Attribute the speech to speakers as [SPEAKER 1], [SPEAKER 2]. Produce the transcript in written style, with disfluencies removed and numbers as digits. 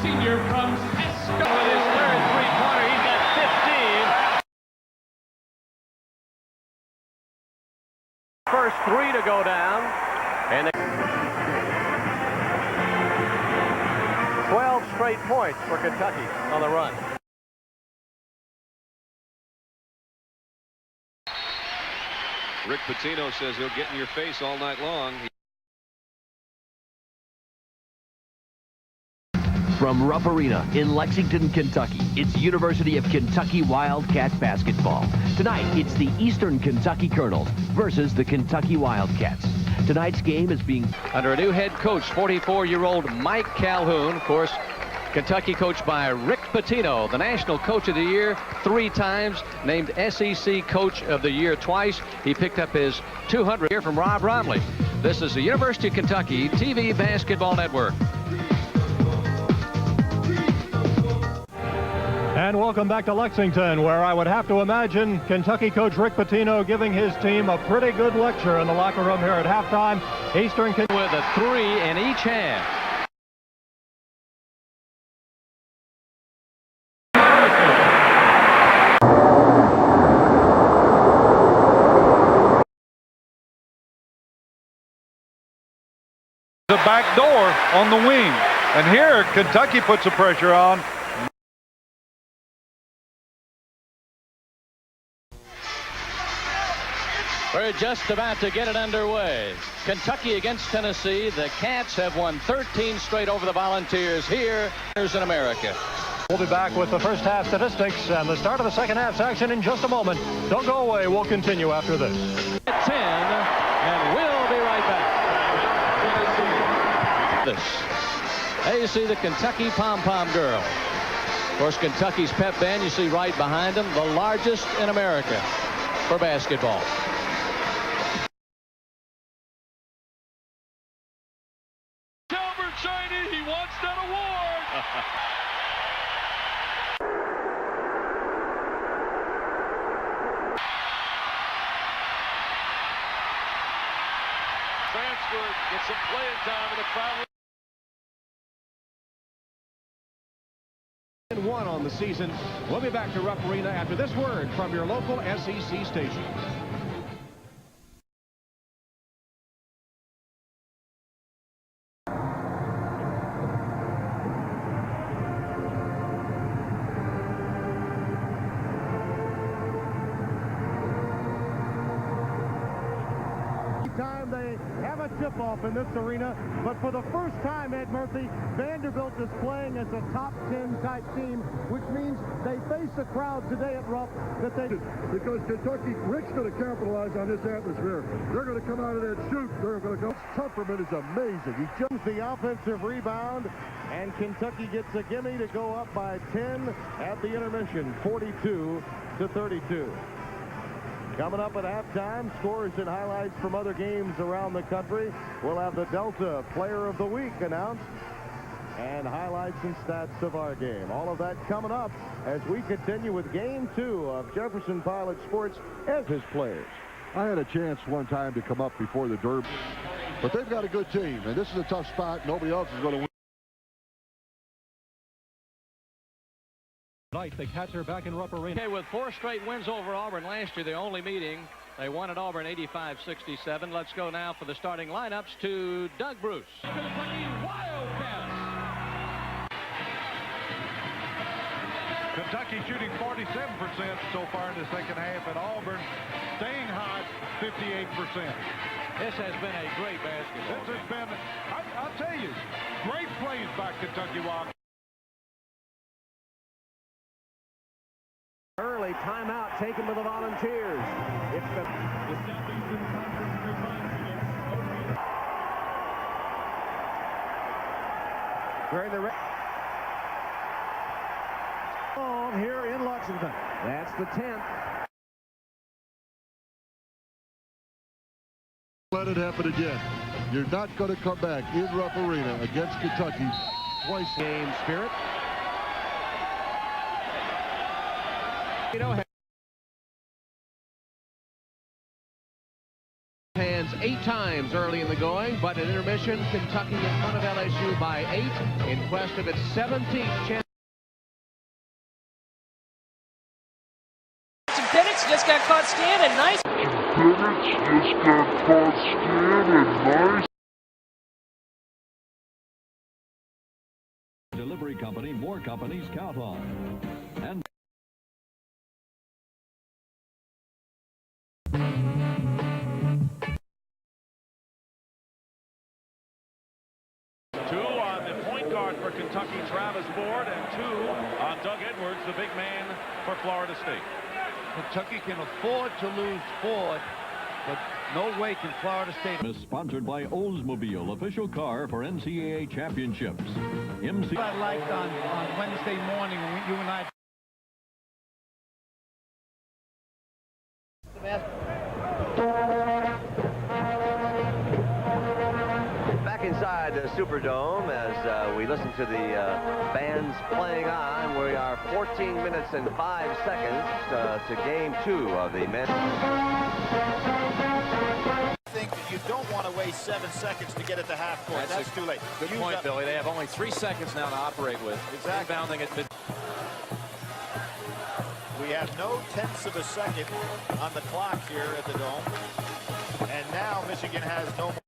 [SPEAKER 1] senior from Esco. With his third three-pointer, he's got 15. First three to go down. And 12 straight points for Kentucky on the run.
[SPEAKER 2] Rick Pitino says he'll get in your face all night long.
[SPEAKER 3] From Rupp Arena in Lexington, Kentucky, it's University of Kentucky Wildcat basketball. Tonight, it's the Eastern Kentucky Colonels versus the Kentucky Wildcats. Tonight's game is being
[SPEAKER 1] under a new head coach, 44-year-old Mike Calhoun. Of course, Kentucky coached by Rick Pitino, the National Coach of the Year 3 times, named SEC Coach of the Year twice. He picked up his 200 here from Rob Romley. This is the University of Kentucky TV Basketball Network.
[SPEAKER 4] And welcome back to Lexington, where I would have to imagine Kentucky coach Rick Pitino giving his team a pretty good lecture in the locker room here at halftime. Eastern Kentucky
[SPEAKER 1] with a 3 in each half.
[SPEAKER 5] The back door on the wing, and here Kentucky puts the pressure on.
[SPEAKER 1] We're just about to get it underway. Kentucky against Tennessee. The Cats have won 13 straight over the Volunteers here in America.
[SPEAKER 4] We'll be back with the first half statistics and the start of the second half's action in just a moment. Don't go away. We'll continue after this.
[SPEAKER 1] 10, and we'll be right back. There you see the Kentucky Pom-Pom Girl. Of course, Kentucky's pep band you see right behind them, the largest in America for basketball.
[SPEAKER 5] Albert Shiny, he wants that award. Transferred, gets some playing time in the crowd.
[SPEAKER 6] 1 on the season. We'll be back to Rupp Arena after this word from your local SEC station.
[SPEAKER 7] Time they have a tip-off in this arena, but for the first time, Ed Murphy, Vanderbilt is playing as a top 10 type team, which means they face a crowd today at Rupp that they...
[SPEAKER 8] Because Kentucky, Rick's going to capitalize on this atmosphere. They're going to come out of there and shoot. They're going to go. Temperament is amazing. He
[SPEAKER 7] jumps the offensive rebound, and Kentucky gets a gimme to go up by 10 at the intermission, 42-32. Coming up at halftime, scores and highlights from other games around the country. We'll have the Delta Player of the Week announced and highlights and stats of our game. All of that coming up as we continue with Game 2 of Jefferson Pilot Sports as his players.
[SPEAKER 8] I had a chance one time to come up before the Derby, but they've got a good team, and this is a tough spot. Nobody else is going to win.
[SPEAKER 4] Tonight, the Cats are back in Rupp Arena.
[SPEAKER 1] Okay, with 4 straight wins over Auburn last year, the only meeting, they won at Auburn 85-67. Let's go now for the starting lineups to Doug Bruce. Kentucky Wildcats.
[SPEAKER 5] Kentucky shooting 47% so far in the second half, and Auburn staying hot 58%.
[SPEAKER 1] This has been a great basketball.
[SPEAKER 5] This has been, I'll tell you, great plays by Kentucky Wildcats.
[SPEAKER 7] Early timeout taken by the Volunteers. It's the Southeastern Conference during the on here in Lexington. That's the 10th.
[SPEAKER 8] Let it happen again. You're not going to come back in Rupp Arena against Kentucky twice.
[SPEAKER 6] Game spirit. Hands 8 times early in the going, but at intermission, Kentucky in front of LSU by 8 in quest of its 17th chance.
[SPEAKER 9] Penix just got caught standing. Nice.
[SPEAKER 10] Delivery company more companies count on. And
[SPEAKER 5] Two on the point guard for Kentucky, Travis Ford, and two on Doug Edwards, the big man for Florida State.
[SPEAKER 11] Kentucky can afford to lose Ford, but no way can Florida State.
[SPEAKER 10] is sponsored by Oldsmobile, official car for NCAA championships. MC.
[SPEAKER 11] I liked on Wednesday morning when you and I.
[SPEAKER 12] Back inside the Superdome as we listen to the bands playing on. We are 14 minutes and 5 seconds to game 2 of the men.
[SPEAKER 13] I think that you don't want to waste 7 seconds to get at the half court. That's too late.
[SPEAKER 2] Good point, Billy. They have only 3 seconds now to operate with.
[SPEAKER 13] Exactly.
[SPEAKER 2] Rebounding at mid.
[SPEAKER 13] We have no tenths of a second on the clock here at the Dome. And now Michigan has no more.